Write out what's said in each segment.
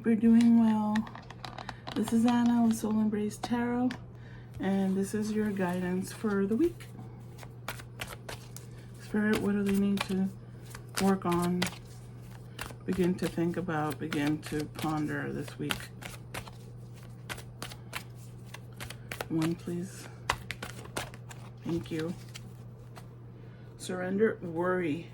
hope you're doing well. This is Anna with Soul Embrace Tarot, and this is your guidance for the week. Spirit, what do they need to work on, begin to think about, begin to ponder this week? One, please. Thank you. Surrender, worry.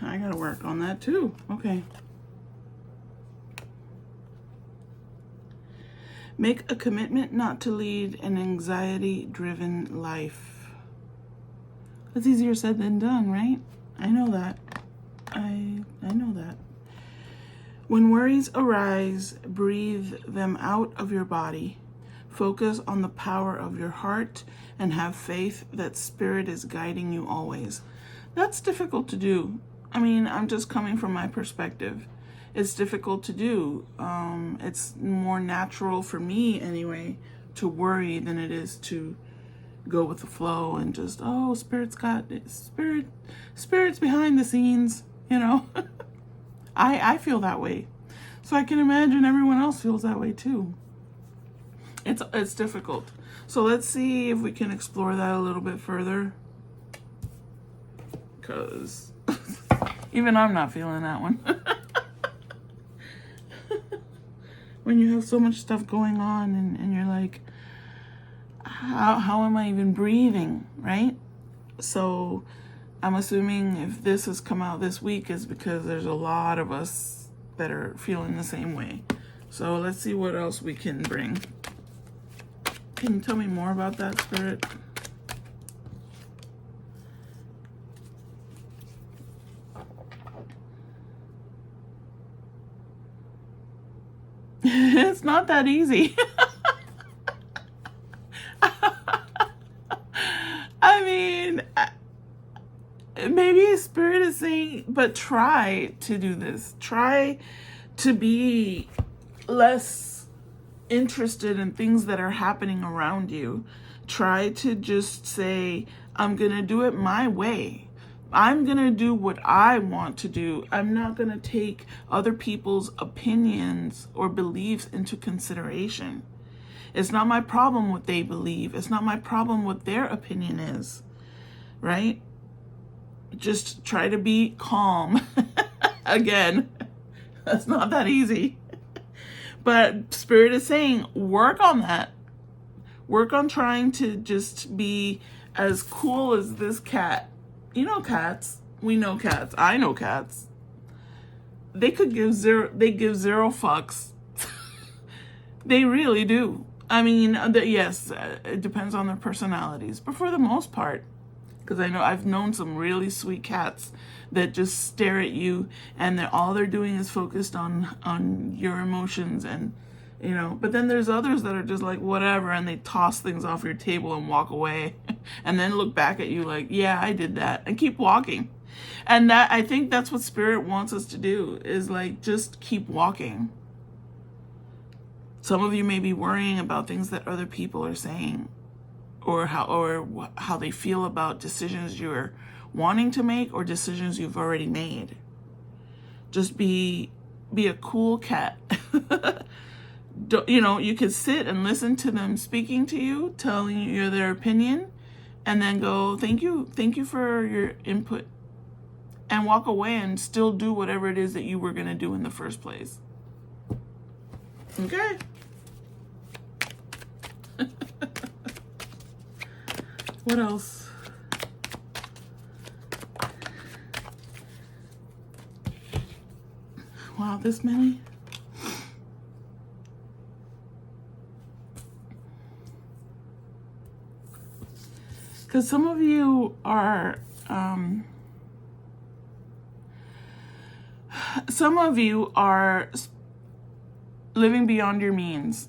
I gotta work on that too. Okay. Make a commitment not to lead an anxiety-driven life. That's easier said than done, right? I know that. I know that. When worries arise, breathe them out of your body. Focus on the power of your heart and have faith that Spirit is guiding you always. That's difficult to do. I mean, I'm just coming from my perspective. It's difficult to do. It's more natural for me anyway to worry than it is to go with the flow and just, oh, Spirit's got it. Spirit's behind the scenes, you know. I feel that way. So I can imagine everyone else feels that way too. It's difficult. So let's see if we can explore that a little bit further. Because even I'm not feeling that one. When you have so much stuff going on and you're like, how am I even breathing, right? So I'm assuming if this has come out this week is because there's a lot of us that are feeling the same way. So let's see what else we can bring. Can you tell me more about that, Spirit? It's not that easy. I mean, maybe Spirit is saying, but try to do this. Try to be less interested in things that are happening around you. Try to just say, I'm going to do it my way. I'm going to do what I want to do. I'm not going to take other people's opinions or beliefs into consideration. It's not my problem what they believe. It's not my problem what their opinion is, right? Just try to be calm. Again, that's not that easy. But Spirit is saying, work on that. Work on trying to just be as cool as this cat. You know cats. We know cats. I know cats. They give zero fucks. They really do. I mean, yes, it depends on their personalities, but for the most part, because I know I've known some really sweet cats that just stare at you and all they're doing is focused on your emotions, and you know, but then there's others that are just like whatever, and they toss things off your table and walk away and then look back at you like, yeah, I did that, and keep walking. And that, I think that's what Spirit wants us to do, is like just keep walking. Some of you may be worrying about things that other people are saying, or how they feel about decisions you're wanting to make or decisions you've already made. Just be a cool cat. You know, you could sit and listen to them speaking to you, telling you their opinion, and then go, thank you for your input, and walk away and still do whatever it is that you were going to do in the first place. Okay. What else? Wow, this many? Because some of you are living beyond your means.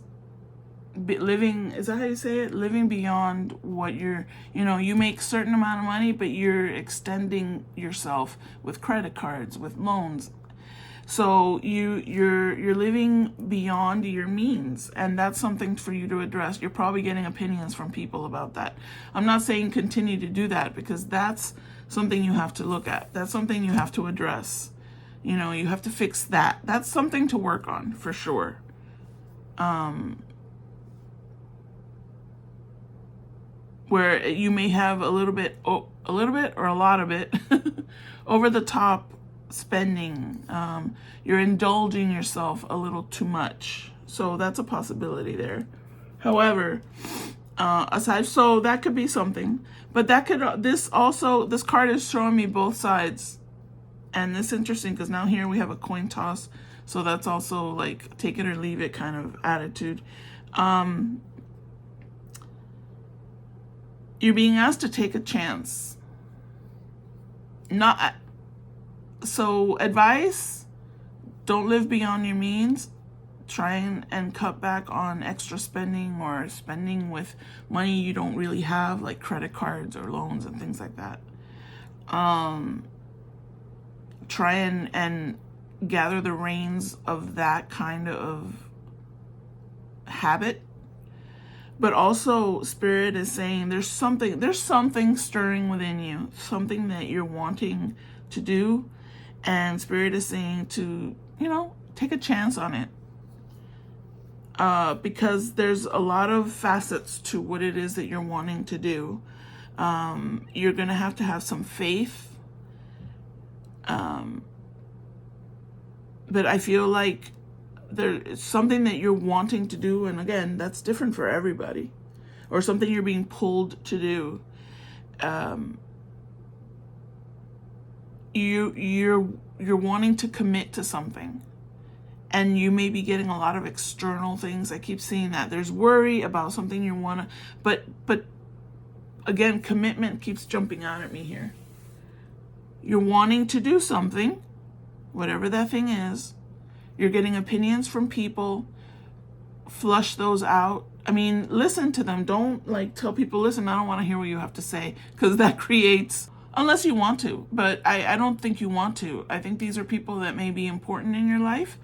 Living, is that how you say it? Living beyond what you make a certain amount of money, but you're extending yourself with credit cards, with loans. So you're living beyond your means, and that's something for you to address. You're probably getting opinions from people about that. I'm not saying continue to do that, because that's something you have to look at. That's something you have to address. You know, you have to fix that. That's something to work on for sure. Where you may have a little bit or a lot of it over the top spending. You're indulging yourself a little too much. So that's a possibility there. However, aside, so that could be something, but that could, this card is showing me both sides. And this is interesting because now here we have a coin toss. So that's also like take it or leave it kind of attitude. You're being asked to take a chance. So advice, don't live beyond your means. Try and cut back on extra spending or spending with money you don't really have, like credit cards or loans and things like that. Try and gather the reins of that kind of habit. But also, Spirit is saying there's something stirring within you, something that you're wanting to do, and Spirit is saying to, take a chance on it. Because there's a lot of facets to what it is that you're wanting to do. You're going to have some faith. But I feel like there's something that you're wanting to do, and again, that's different for everybody, or something you're being pulled to do. You're wanting to commit to something, and you may be getting a lot of external things. I keep seeing that there's worry about something you want to, but again, commitment keeps jumping out at me here. You're wanting to do something, whatever that thing is. You're getting opinions from people. Flush those out. I mean, listen to them. Don't tell people, listen, I don't want to hear what you have to say, because that creates, unless you want to, but I don't think you want to. I think these are people that may be important in your life,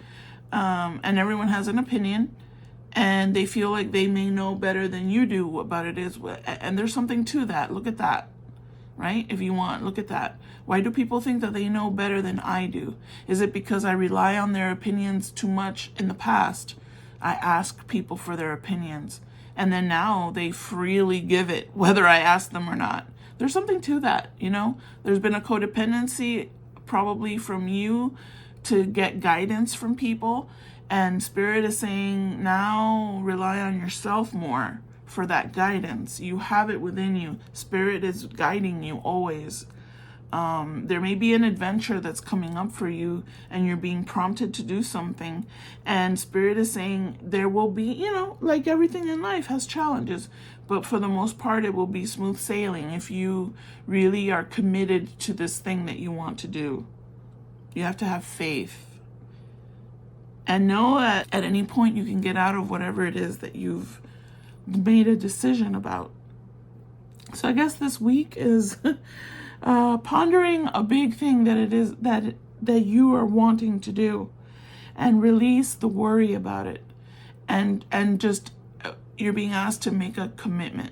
and everyone has an opinion, and they feel like they may know better than you do what it is, and there's something to that. Look at that. Right? If you want, look at that. Why do people think that they know better than I do? Is it because I rely on their opinions too much in the past? I ask people for their opinions, and then now they freely give it, whether I ask them or not. There's something to that, There's been a codependency probably from you to get guidance from people, and Spirit is saying now rely on yourself more for that guidance. You have it within you. Spirit is guiding you always. There may be an adventure that's coming up for you, and you're being prompted to do something, and Spirit is saying there will be, like everything in life has challenges, but for the most part it will be smooth sailing if you really are committed to this thing that you want to do. You have to have faith and know that at any point you can get out of whatever it is that you've made a decision about. So I guess this week is pondering a big thing that it is that you are wanting to do, and release the worry about it, and just you're being asked to make a commitment.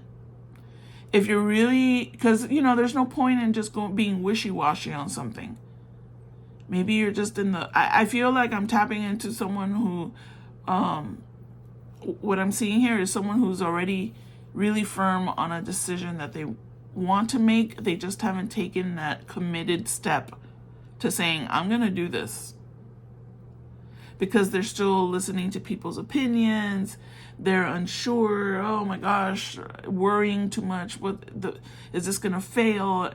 If you're really, because there's no point in just being wishy-washy on something. Maybe you're just in the, I feel like I'm tapping into someone who what I'm seeing here is someone who's already really firm on a decision that they want to make. They just haven't taken that committed step to saying, I'm going to do this. Because they're still listening to people's opinions. They're unsure. Oh my gosh, worrying too much. Is this going to fail?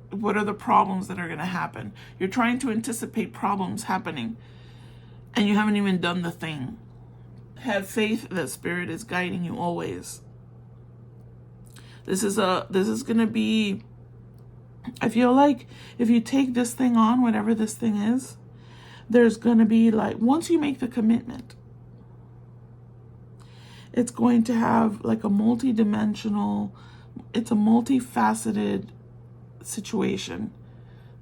What are the problems that are going to happen? You're trying to anticipate problems happening, and you haven't even done the thing. Have faith that Spirit is guiding you always. This is going to be, I feel like if you take this thing on, whatever this thing is, there's going to be once you make the commitment, it's going to have a multi-dimensional, it's a multifaceted situation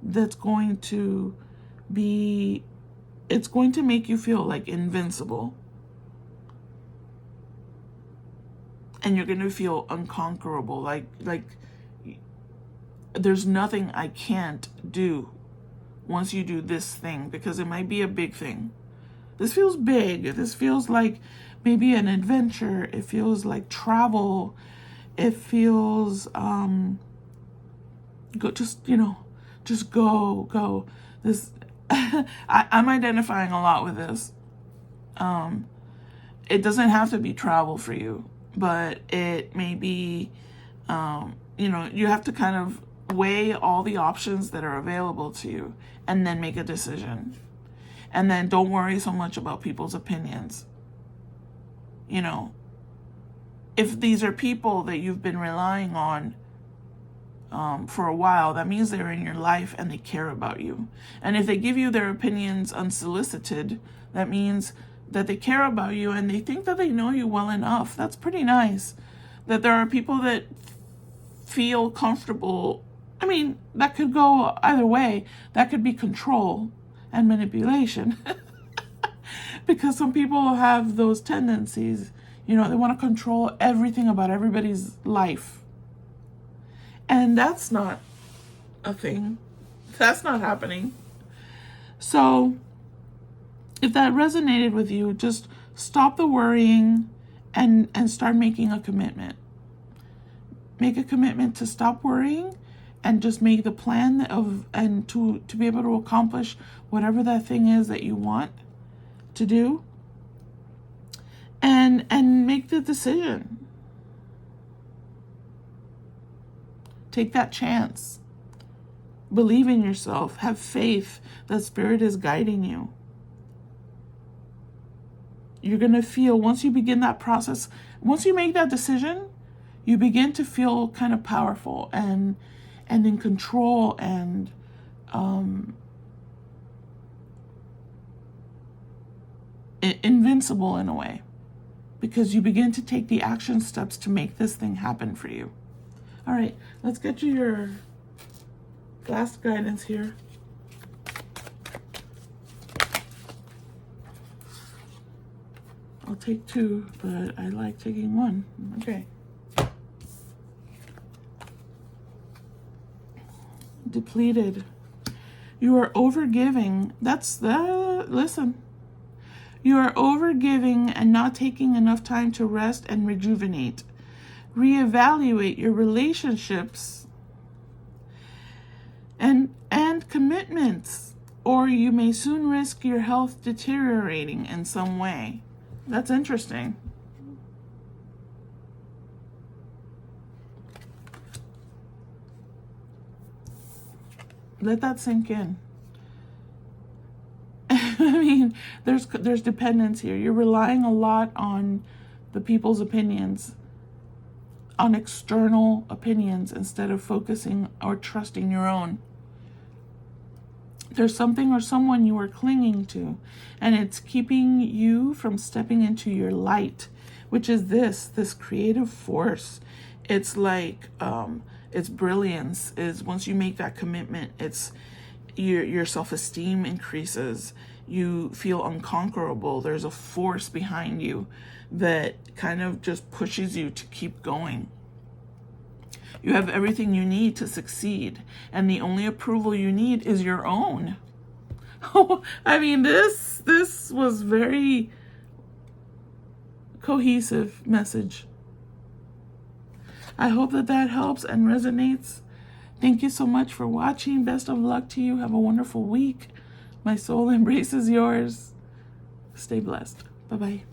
that's going to be, it's going to make you feel invincible. And you're going to feel unconquerable, like there's nothing I can't do once you do this thing, because it might be a big thing. This feels big. This feels like maybe an adventure. It feels like travel. It feels just go. This I'm identifying a lot with this. It doesn't have to be travel for you, but it may be you have to kind of weigh all the options that are available to you and then make a decision. And then don't worry so much about people's opinions. If these are people that you've been relying on for a while, that means they're in your life and they care about you. And if they give you their opinions unsolicited, that means that they care about you and they think that they know you well enough. That's pretty nice. That there are people that feel comfortable. I mean, that could go either way. That could be control and manipulation. Because some people have those tendencies. They want to control everything about everybody's life. And that's not a thing. That's not happening. So if that resonated with you, just stop the worrying and start making a commitment. Make a commitment to stop worrying and just make the plan to be able to accomplish whatever that thing is that you want to do. And make the decision. Take that chance. Believe in yourself. Have faith that Spirit is guiding you. You're going to feel, once you begin that process, once you make that decision, you begin to feel kind of powerful and in control and invincible in a way, because you begin to take the action steps to make this thing happen for you. All right, let's get you your last guidance here. I'll take two, but I like taking one. Okay. Depleted. You are overgiving. Listen. You are overgiving and not taking enough time to rest and rejuvenate. Reevaluate your relationships and commitments, or you may soon risk your health deteriorating in some way. That's interesting. Let that sink in. I mean, there's dependence here. You're relying a lot on the people's opinions, on external opinions, instead of focusing or trusting your own. There's something or someone you are clinging to, and it's keeping you from stepping into your light, which is this creative force. It's like it's brilliance. Is once you make that commitment, it's your self-esteem increases. You feel unconquerable. There's a force behind you that kind of just pushes you to keep going. You have everything you need to succeed, and the only approval you need is your own. I mean, this was very cohesive message. I hope that helps and resonates. Thank you so much for watching. Best of luck to you. Have a wonderful week. My soul embraces yours. Stay blessed. Bye-bye.